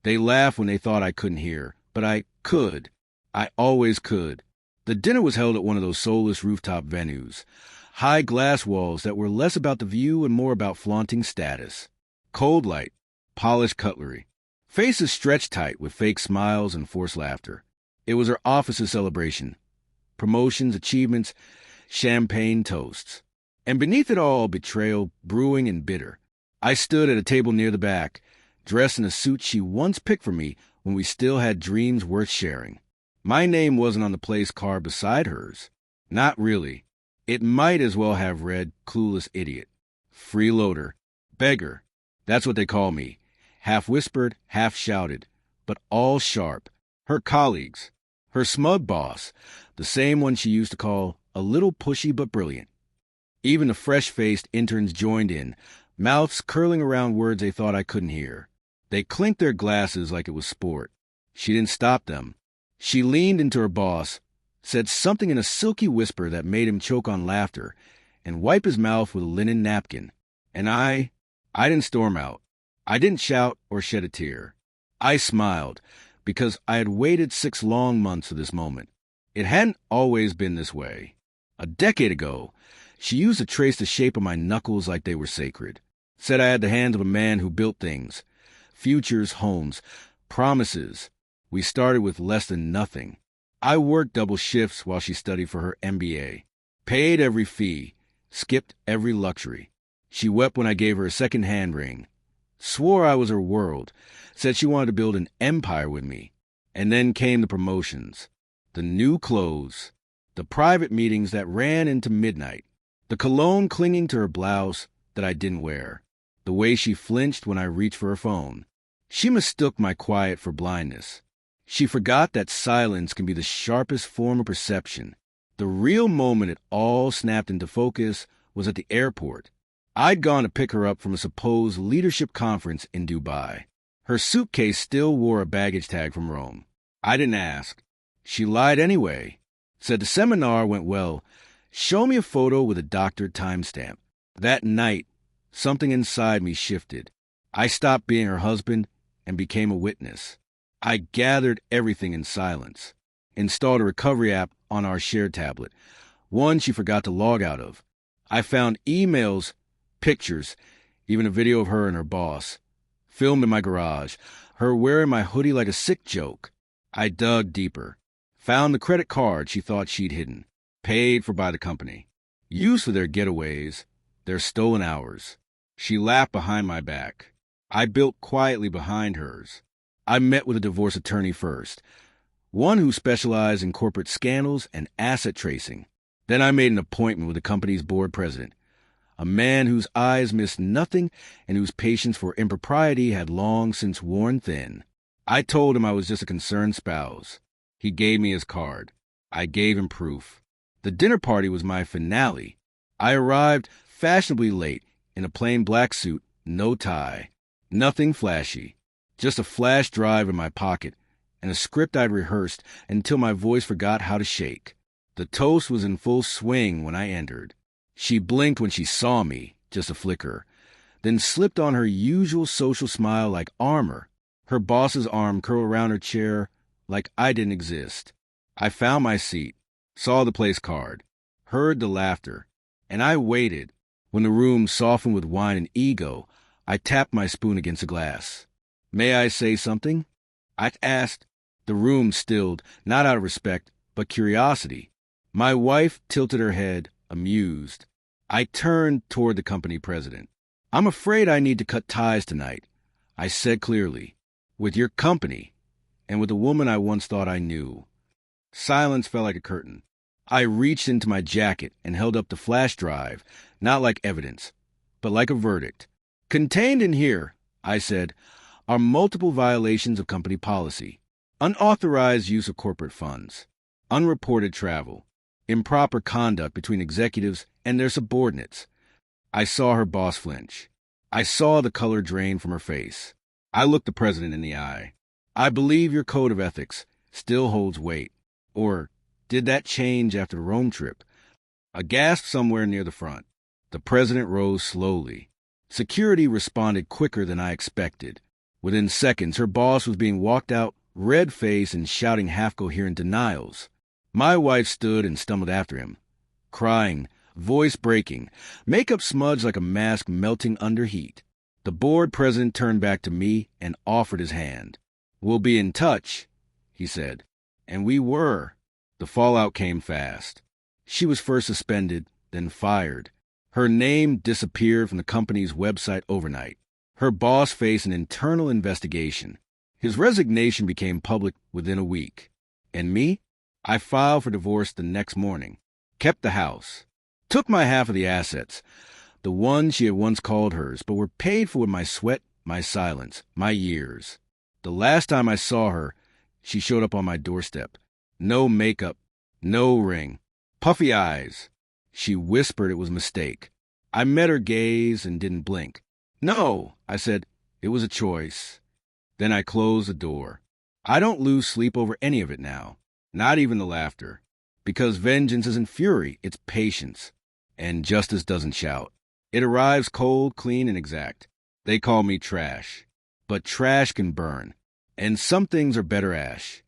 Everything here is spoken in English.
They laughed when they thought I couldn't hear, but I could. I always could. The dinner was held at one of those soulless rooftop venues. High glass walls that were less about the view and more about flaunting status. Cold light, polished cutlery. Faces stretched tight with fake smiles and forced laughter. It was her office's celebration. Promotions, achievements, champagne toasts. And beneath it all, betrayal, brewing and bitter. I stood at a table near the back, dressed in a suit she once picked for me when we still had dreams worth sharing. My name wasn't on the place card beside hers. Not really. It might as well have read Clueless Idiot. Freeloader. Beggar. That's what they call me. Half whispered, half shouted, but all sharp. Her colleagues. Her smug boss. The same one she used to call a little pushy but brilliant. Even the fresh-faced interns joined in, mouths curling around words they thought I couldn't hear. They clinked their glasses like it was sport. She didn't stop them. She leaned into her boss, said something in a silky whisper that made him choke on laughter, and wipe his mouth with a linen napkin. And I didn't storm out. I didn't shout or shed a tear. I smiled, because I had waited 6 long months for this moment. It hadn't always been this way. A decade ago, she used to trace the shape of my knuckles like they were sacred. Said I had the hands of a man who built things. Futures, homes, promises. We started with less than nothing. I worked double shifts while she studied for her MBA. Paid every fee. Skipped every luxury. She wept when I gave her a second hand ring. Swore I was her world. Said she wanted to build an empire with me. And then came the promotions. The new clothes. The private meetings that ran into midnight. The cologne clinging to her blouse that I didn't wear. The way she flinched when I reached for her phone. She mistook my quiet for blindness. She forgot that silence can be the sharpest form of perception. The real moment it all snapped into focus was at the airport. I'd gone to pick her up from a supposed leadership conference in Dubai. Her suitcase still wore a baggage tag from Rome. I didn't ask. She lied anyway. Said the seminar went well. Show me a photo with a doctored timestamp. That night, something inside me shifted. I stopped being her husband and became a witness. I gathered everything in silence. Installed a recovery app on our shared tablet, one she forgot to log out of. I found emails, pictures, even a video of her and her boss. Filmed in my garage, her wearing my hoodie like a sick joke. I dug deeper. Found the credit card she thought she'd hidden. Paid for by the company. Used for their getaways, their stolen hours. She laughed behind my back. I built quietly behind hers. I met with a divorce attorney first, one who specialized in corporate scandals and asset tracing. Then I made an appointment with the company's board president, a man whose eyes missed nothing and whose patience for impropriety had long since worn thin. I told him I was just a concerned spouse. He gave me his card. I gave him proof. The dinner party was my finale. I arrived fashionably late in a plain black suit, no tie. Nothing flashy. Just a flash drive in my pocket and a script I'd rehearsed until my voice forgot how to shake. The toast was in full swing when I entered. She blinked when she saw me, just a flicker, then slipped on her usual social smile like armor. Her boss's arm curled around her chair like I didn't exist. I found my seat, saw the place card, heard the laughter, and I waited. When the room softened with wine and ego, I tapped my spoon against a glass. May I say something? I asked. The room stilled, not out of respect, but curiosity. My wife tilted her head, amused. I turned toward the company president. I'm afraid I need to cut ties tonight, I said clearly, with your company, and with a woman I once thought I knew. Silence fell like a curtain. I reached into my jacket and held up the flash drive, not like evidence, but like a verdict. Contained in here, I said, are multiple violations of company policy, unauthorized use of corporate funds, unreported travel, improper conduct between executives and their subordinates. I saw her boss flinch. I saw the color drain from her face. I looked the president in the eye. I believe your code of ethics still holds weight. Or did that change after the Rome trip? A gasp somewhere near the front. The president rose slowly. Security responded quicker than I expected. Within seconds, her boss was being walked out, red-faced and shouting half-coherent denials. My wife stood and stumbled after him, crying, voice breaking, makeup smudged like a mask melting under heat. The board president turned back to me and offered his hand. "We'll be in touch," he said. And we were. The fallout came fast. She was first suspended, then fired. Her name disappeared from the company's website overnight. Her boss faced an internal investigation. His resignation became public within a week. And me? I filed for divorce the next morning, kept the house, took my half of the assets, the ones she had once called hers, but were paid for with my sweat, my silence, my years. The last time I saw her, she showed up on my doorstep. No makeup, no ring, puffy eyes. She whispered it was a mistake. I met her gaze and didn't blink. "No," I said, "it was a choice." Then I closed the door. I don't lose sleep over any of it now, not even the laughter. Because vengeance isn't fury, it's patience. And justice doesn't shout. It arrives cold, clean, and exact. They call me trash. But trash can burn. And some things are better ash.